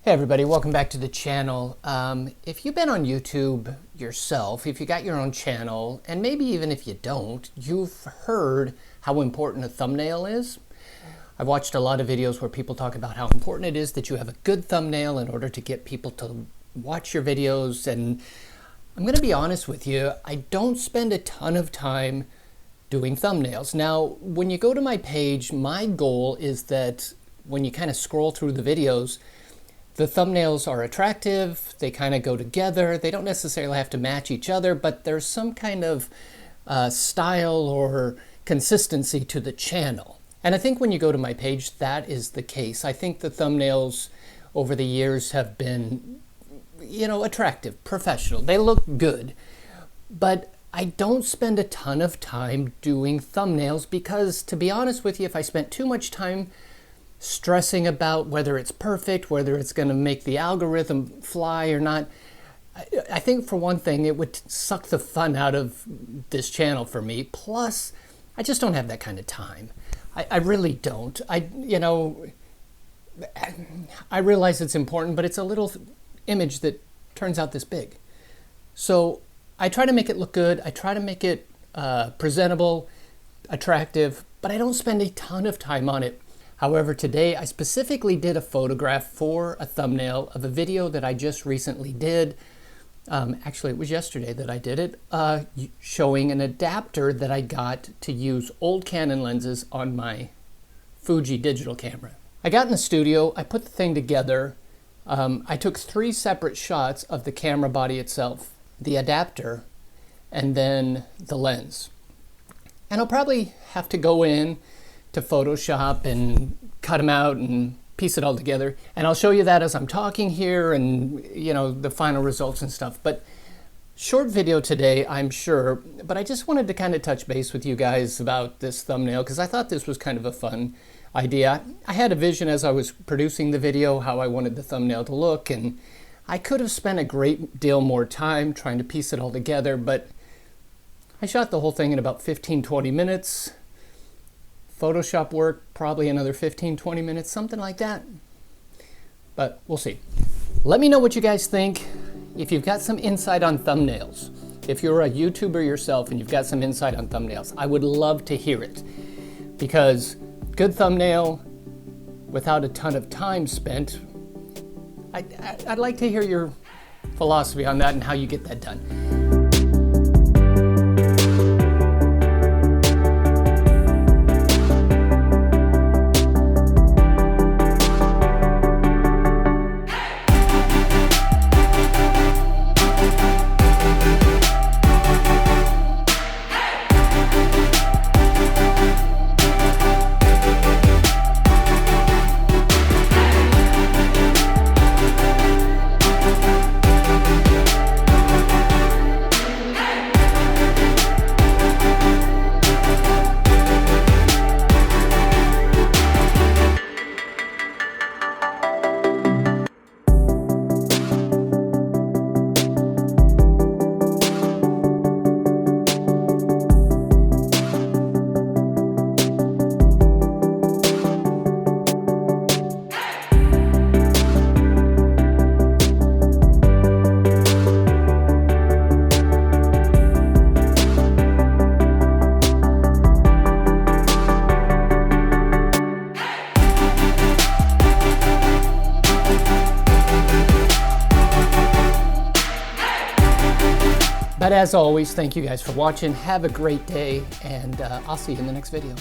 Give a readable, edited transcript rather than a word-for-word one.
Hey everybody, welcome back to the channel. If you've been on YouTube yourself, if you got your own channel, and maybe even if you don't, you've heard how important a thumbnail is. I've watched a lot of videos where people talk about how important it is that you have a good thumbnail in order to get people to watch your videos. And I'm going to be honest with you, I don't spend a ton of time doing thumbnails. Now, when you go to my page, my goal is that when you kind of scroll through the videos, the thumbnails are attractive, they kind of go together, they don't necessarily have to match each other, but there's some kind of style or consistency to the channel. And I think when you go to my page, that is the case. I think the thumbnails over the years have been, attractive, professional. They look good, but I don't spend a ton of time doing thumbnails because, to be honest with you, if I spent too much time stressing about whether it's perfect, whether it's going to make the algorithm fly or not, I think for one thing, it would suck the fun out of this channel for me. Plus, I just don't have that kind of time. I really don't. I realize it's important, but it's a little image that turns out this big. So I try to make it look good. I try to make it presentable, attractive, but I don't spend a ton of time on it. However, today I specifically did a photograph for a thumbnail of a video that I just recently did. Actually, it was yesterday that I did it, showing an adapter that I got to use old Canon lenses on my Fuji digital camera. I got in the studio, I put the thing together. I took 3 separate shots of the camera body itself, the adapter, and then the lens. And I'll probably have to go in to Photoshop and cut them out and piece it all together. And I'll show you that as I'm talking here and, the final results and stuff. But short video today, I'm sure, but I just wanted to kind of touch base with you guys about this thumbnail because I thought this was kind of a fun idea. I had a vision as I was producing the video, how I wanted the thumbnail to look, and I could have spent a great deal more time trying to piece it all together, but I shot the whole thing in about 15-20 minutes. Photoshop work, probably another 15-20 minutes, something like that. But we'll see. Let me know what you guys think. If you've got some insight on thumbnails, if you're a YouTuber yourself and you've got some insight on thumbnails, I would love to hear it. Because good thumbnail without a ton of time spent, I'd like to hear your philosophy on that and how you get that done. But as always, thank you guys for watching. Have a great day, and I'll see you in the next video.